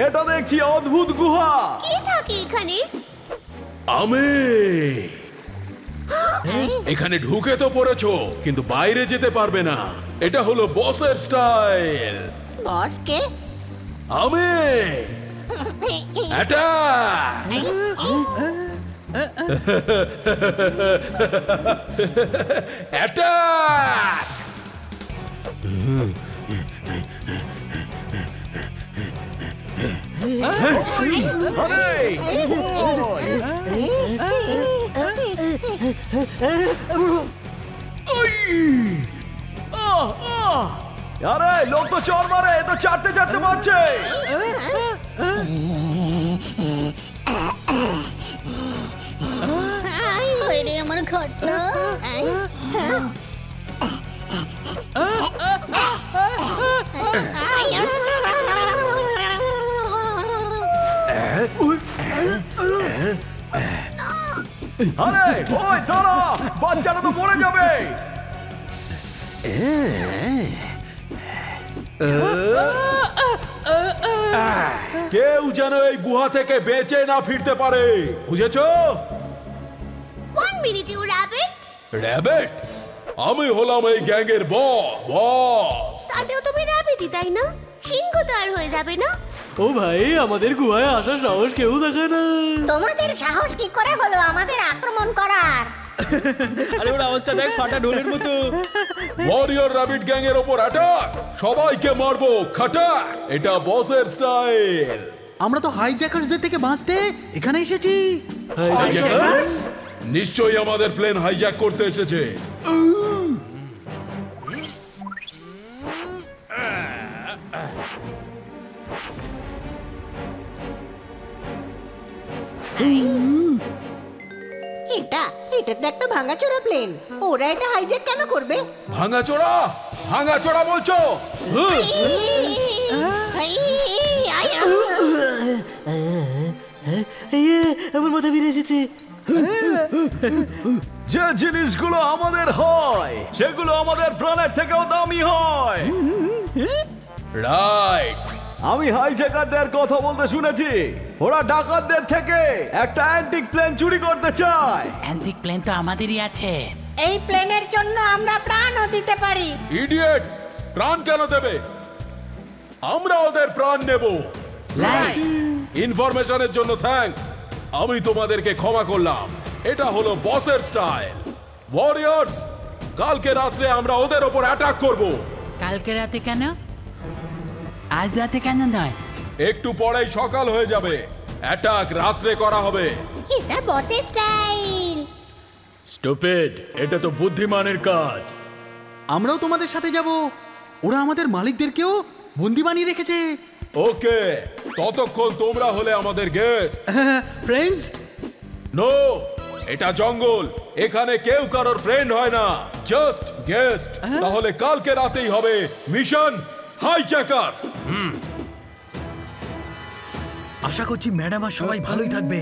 এটা দেখছি অদ্ভুত গুহা। কে থাকে এখানে? আমি এখানে ঢুকে তো পড়েছো, কিন্তু বাইরে যেতে পারবে না। এটা হলো বসের স্টাইল। বস কে? আমি অ্যাটাক। অ্যাটাক। আরে লোক তো চর মারে, তো চাটতে চাটতে মারছে। আমার ঘটনা আরে ওই দাঁড়া, বাচ্চাটা তো মরে যাবে। কেউ যেন এই গুহা থেকে বেঁচে না ফিরতে পারে, বুঝেছো? 1 মিনিট ইউ র‍্যাবিট। র‍্যাবিট? আমি হলাম এই গ্যাংয়ের বস। তাতেও তুমি র‍্যাবিটই, তাই না? সিংহ তো আর হয়ে যাবে না? ও ভাই, আমাদের গুহায় আসার সাহস কেউ দেখে না। তোমাদের সাহস কি করে হলো আমাদের আক্রমণ করার? আরে ওর আওয়াজটা দেখ, ফাটা ঢোলের মতো। ওয়ারিয়র র‍্যাবিট গ্যাং এর উপর অ্যাটাক। সবাইকে মারবো, খাটাক। এটা বসের স্টাইল। আমরা তো হাইজ্যাকার্সদের থেকে বাঁচতে এখানে এসেছি। হাইজ্যাকার্স? নিশ্চয়ই আমাদের প্লেন হাইজ্যাক করতে এসেছে। এটা তো একটা ভাঙাচোরা প্লেন। ওরা এটা হাইজ্যাক কেন করবে? ভাঙাচোরা? ভাঙাচোরা বলছো? আমার মাথা ফিরে এসেছে। যে জিনিসগুলো আমাদের হয় সেগুলো আমাদের প্রাণের থেকেও দামি হয়। রাইট। আমি হাইজ্যাকারদের কথা বলতে শুনেছি। ওরা ডাকাতদের থেকে একটা অ্যান্টিক প্লেন চুরি করতে চায়। অ্যান্টিক প্লেন তো আমাদেরই আছে। এই প্লেনের জন্য আমরা প্রাণও দিতে পারি। ইডিয়েট! প্রাণ কেন দেবে? আমরা ওদের প্রাণ নেব। রাইট। ইনফরমেশনের জন্য থ্যাঙ্কস। আমি তোমাদেরকে ক্ষমা করলাম। এটা হলো বসের স্টাইল। ওয়ারিয়র্স, কালকে রাত্রে আমরা ওদের ওপর অ্যাটাক করব। কালকে রাতে কেন? আজ রাতে কেন নয়? একটু পরেই সকাল হয়ে যাবে। অ্যাটাক রাত্রে করা হবে। এটা বসের স্টাইল। স্টুপিড, এটা তো বুদ্ধিমানের কাজ। আমরাও তোমাদের সাথে যাব। ওরা আমাদের মালিকদেরকেও বন্দি বানিয়ে রেখেছে। ওকে, ততক্ষণ তোমরা হলে আমাদের গেস্ট। ফ্রেন্ডস? নো, এটা জঙ্গল। এখানে কেউ কারোর ফ্রেন্ড হয় না, জাস্ট গেস্ট। তাহলে কালকে রাতেই হবে মিশন হাইজ্যাকার্স। আশা করছি ম্যাডাম আর সবাই ভালোই থাকবে।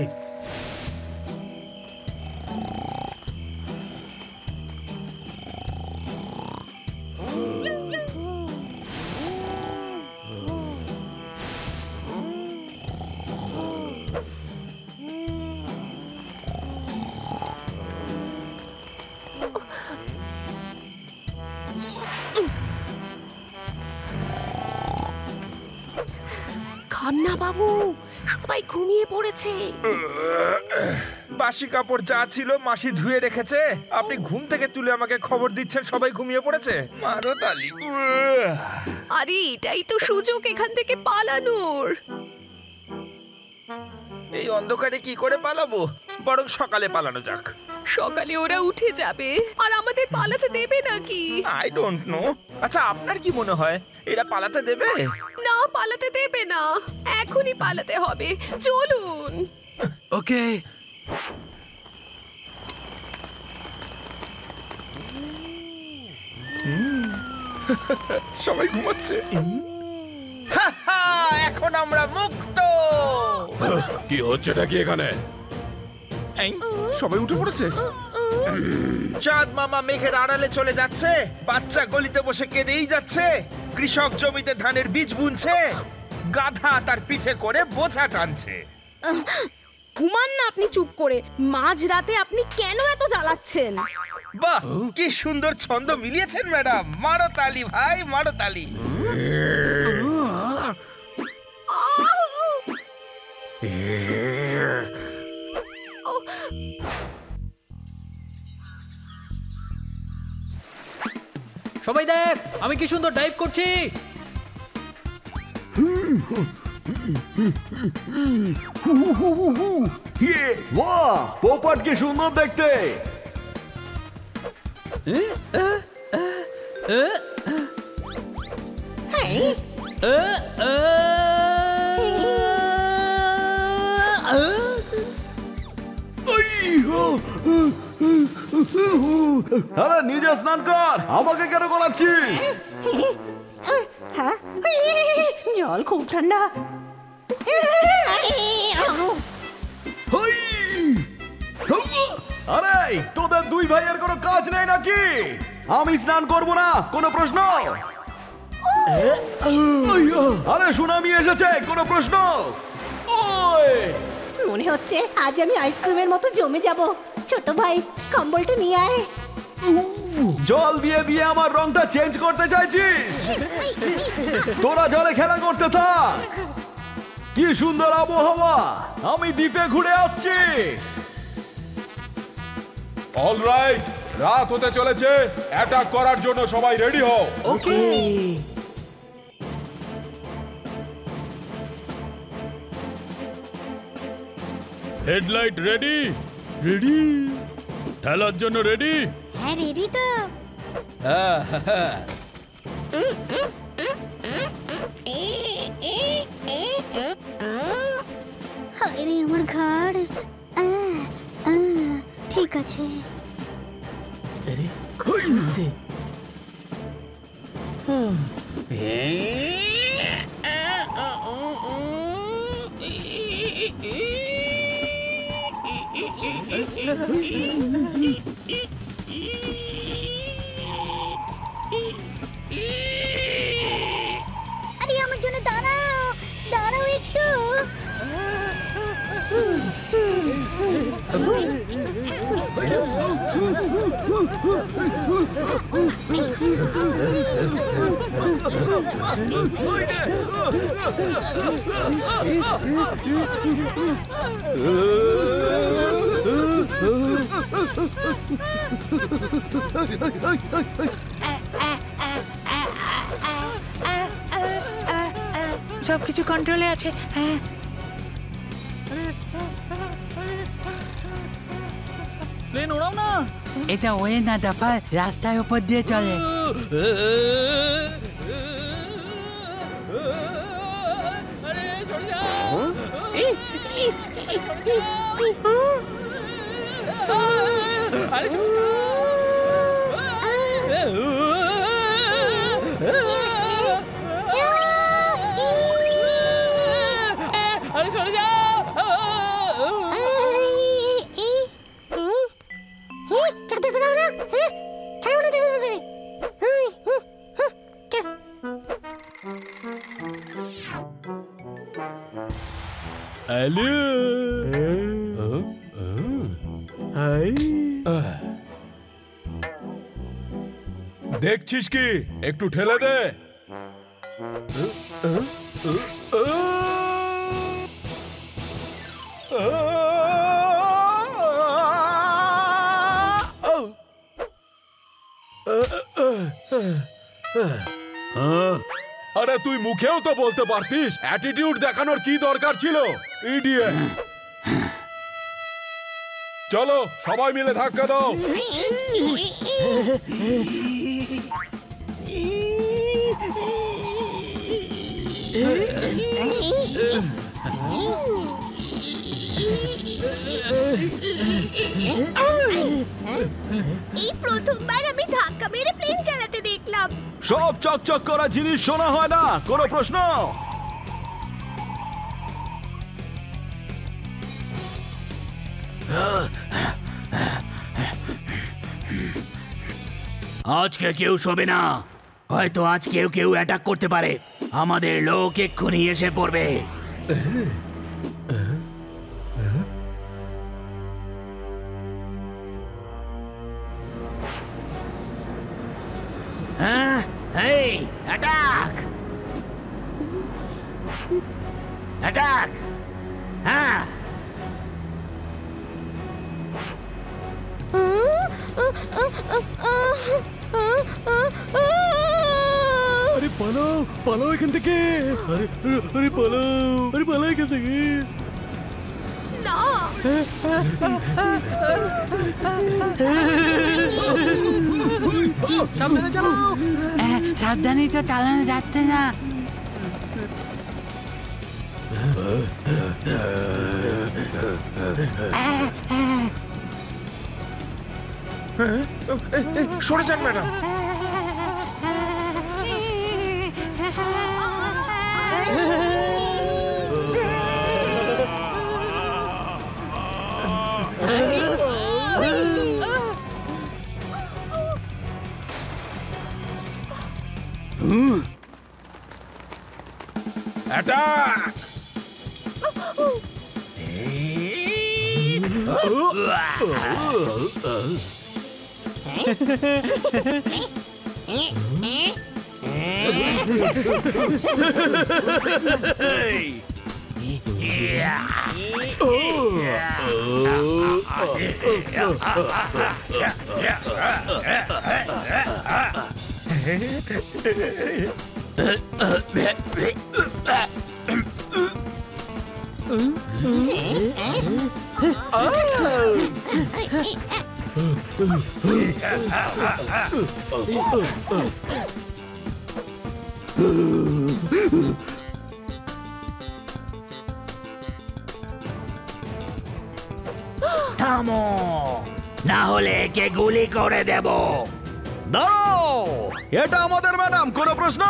খান্না বাবু, সবাই ঘুমিয়ে পড়েছে। বাসি কাপড় যা ছিল মাসি ধুয়ে রেখেছে, আপনি ঘুম থেকে তুলে আমাকে খবর দিচ্ছেন সবাই ঘুমিয়ে পড়েছে। মারো তালি। আরে এটাই তো সুযোগ এখান থেকে পালানোর। এই অন্ধকারে কি করে পালাবো? বরং সকালে পালানো যাক। সকালে ওরা উঠে যাবে আর আমাদের পালাতে দেবে নাকি? I don't know. আচ্ছা, আপনার কি মনে হয় এরা পালাতে দেবে? না, পালাতে দেবে না। এখনই পালাতে হবে, চলুন। ওকে। সবাই ঘুমাচ্ছে। এখন আমরা মুক্ত। কি হচ্ছে নাকি এখানে? এই, সবাই উঠে পড়েছে। চাঁদ মামা মেঘের আড়ালে চলে যাচ্ছে, বাচ্চা গলিতে বসে কেঁদেই যাচ্ছে, কৃষক জমিতে ধানের বীজ বুনছে, গাধা তার পিঠে করে বোঝা টানছে। ঘুমান না আপনি চুপ করে। মাঝরাতে আপনি কেন এত জ্বালাচ্ছেন? বাহ, কি সুন্দর ছন্দ মিলিয়েছেন ম্যাডাম। মারো তালি ভাই, মারো তালি। সবাই দেখ আমি কি সুন্দর ডাইভ করছি। বাহ, পোপট কি সুন্দর দেখতে। আরে নিজে স্নান কর, আমাকে কেন করাচ্ছিস? হ্যাঁ, জল খুব ঠান্ডা। আরে তোদের দুই ভাইয়ের কোনো কাজ নেই নাকি? আমি স্নান করব না, কোনো প্রশ্ন? আরে সুনামি এসেছে, কোনো প্রশ্ন? মনে হচ্ছে আজ আমি আইসক্রিমের মতো জমে যাব। ছোট ভাই কম্বলটা নিয়ে আয়। জল দিয়ে দিয়ে আমার রংটা চেঞ্জ করতে চাইছিস? তোরা জলে খেলা করতে থাক। কি সুন্দর আবহাওয়া, আমি দ্বীপে ঘুরে আসছি। অলরাইট, রাত হতে চলেছে, অ্যাটাক করার জন্য সবাই রেডি হও। ওকে। Headlight ready? রেডি। ঠেলার জন্য রেডি? হ্যাঁ রেডি তো। আরে আমার ঘাড়। ঠিক আছে। আরে আমার জন্য দাঁড়াও, দাঁড়াও একটু। সবকিছু কন্ট্রোলে আছে। হ্যাঁ প্লেন ওড়াও না। এটা ওয়ে না দাফা, রাস্তার উপর দিয়ে চলে। দেখছিস কি, একটু ঠেলে দে। আরে তুই মুখেও তো বলতে পারতিস, অ্যাটিটিউড দেখানোর কি দরকার ছিল? ইডিয়েট। চলো সবাই মিলে ধাক্কা দাও। এই প্রথমবার আমি ধাক্কা মেরে প্লেন চালাতে দেখলাম। সব চকচক করা জিনিস শোনা হয় না, কোনো প্রশ্ন? আজকে কেউ শোবে না, হয়তো আজ কেউ কেউ অ্যাটাক করতে পারে। আমাদের লোক এক্ষুনি এসে পড়বে। হ্যাঁ, এই অ্যাটাক, অ্যাটাক, হ্যাঁ। আরে পালাও, পালাও এখান থেকে। আরে আরে পালাও, আরে পালাও এখান থেকে। না, সাবধানে চালাও। সাবধানে তো চালানো যাচ্ছে না। সরে যান ম্যাডাম। অ্যাটাক! থামো, না হলে একে গুলি করে দেব। দাঁড়াও, এটা আমাদের ম্যাডাম, কোনো প্রশ্ন?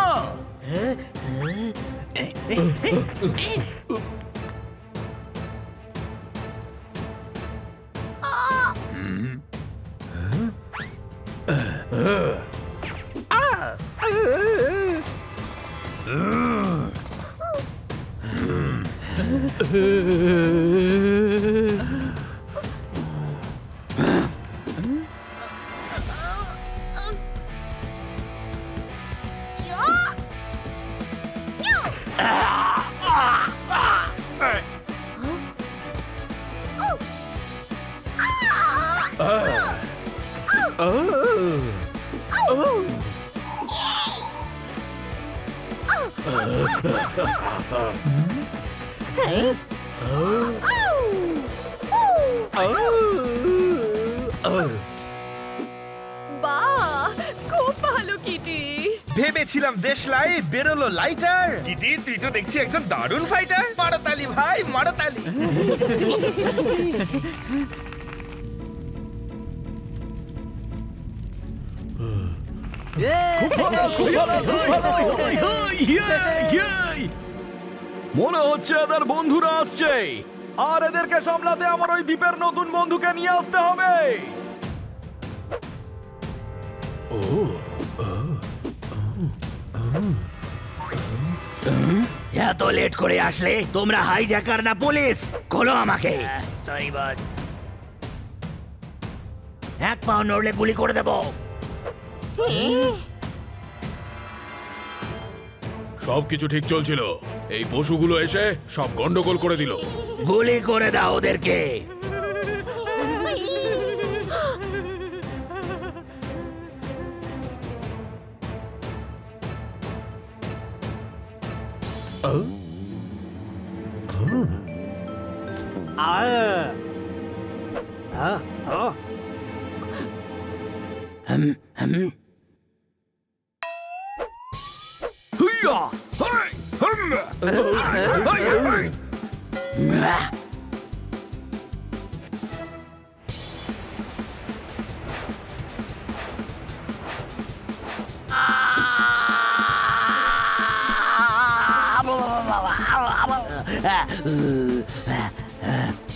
বাহ, খুব ভালো কিটি। ভেবেছিলাম দেশলাই, বেরোলো লাইটার। কিটি, তুই তো দেখছি একজন দারুণ ফাইটার। মারতালি ভাই, মারতালি। মনে হচ্ছে এদের বন্ধুরা আসছে, আর এদেরকে সামলাতে আমার ওই দ্বীপের নতুন বন্ধুকে নিয়ে আসতে হবে। এত লেট করে আসলে তোমরা হাইজ্যাকার না পুলিশ? খোলো আমাকে। Sorry boss. এক পাও নড়লে গুলি করে দেব। সবকিছু ঠিক চলছিল, এই পশুগুলো এসে সব গন্ডগোল করে দিল। গুলি করে দাও ওদেরকে।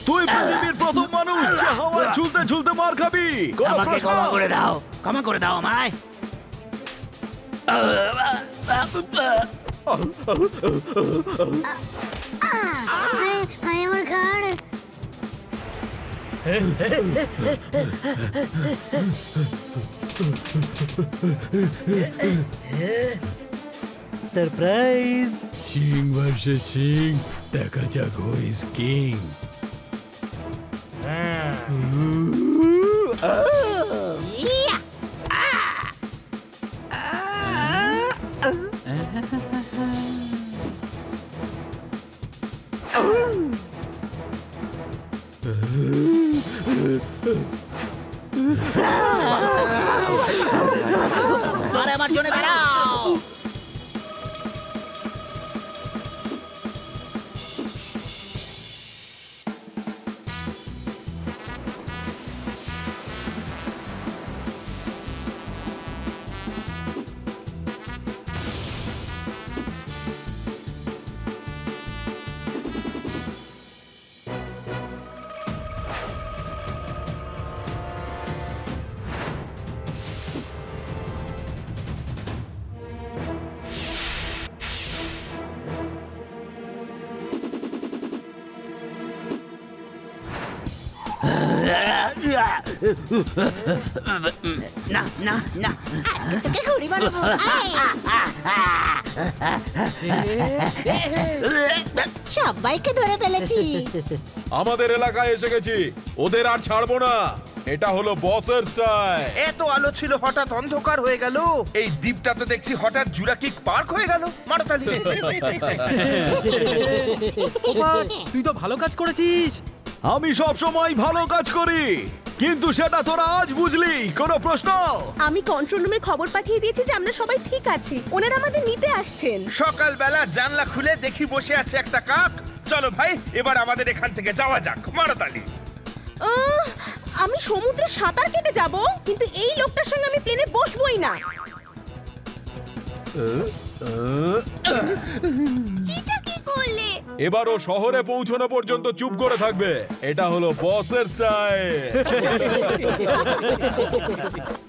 তুই পৃথিবীর প্রথম মানুষ যে হাওয়ায় ঝুলতে ঝুলতে মার খাবি। কোনো আমাকে প্রশ্ন? ক্ষমা করে দাও, ক্ষমা করে দাও আমায়। আমার ঘর সারপ্রাইজ। সিং ভার্সেস সিং, দেখা যাক হু ইজ কিং। আরে আমার জন্য দাঁড়াও। না না না, তোকে ঘুড়ি বানাবো। সবাইকে ধরে ফেলেছি। আমাদের এলাকায় এসে গেছি, ওদের আর ছাড়বো না। এটা হলো বসের স্টাইল। এত আলো ছিল হঠাৎ অন্ধকার হয়ে গেল। এই দ্বীপটা তো দেখছি হঠাৎ জুরাকিক পার্ক হয়ে গেল। মারতালি। তুই তো ভালো কাজ করেছিস। আমি সব সময় ভালো কাজ করি, কিন্তু সেটা তোরা আজ বুঝলি। কোনো প্রশ্ন? আমি কন্ট্রোল রুমে খবর পাঠিয়ে দিয়েছি যে আমরা সবাই ঠিক আছি, ওনারা আমাদের নিতে আসছেন। সকালবেলা জানলা খুলে দেখি বসে আছে একটা কাক। চলো ভাই, এবার আমাদের এখান থেকে যাওয়া যাক। মারতালি। আমি সমুদ্রে সাঁতার কেটে যাব, কিন্তু এই লোকটার সঙ্গে আমি প্লেনে বসবোই না। এটা কি করলে? এবার ও শহরে পৌঁছানো পর্যন্ত চুপ করে থাকবে। এটা হলো বসের স্টাইল।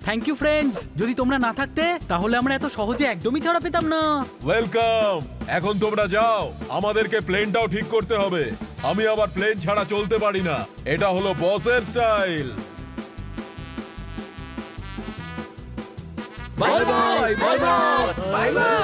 থ্যাংক ইউ ফ্রেন্ডস, যদি তোমরা না থাকতে তাহলে আমরা এত সহজে একদমই ছাড়া পেতাম না। ওয়েলকাম। এখন তোমরা যাও, আমাদেরকে প্লেনটাও ঠিক করতে হবে। আমি আবার প্লেন ছাড়া চলতে পারি না। এটা হলো বসের style. Bye bye bye bye bye bye.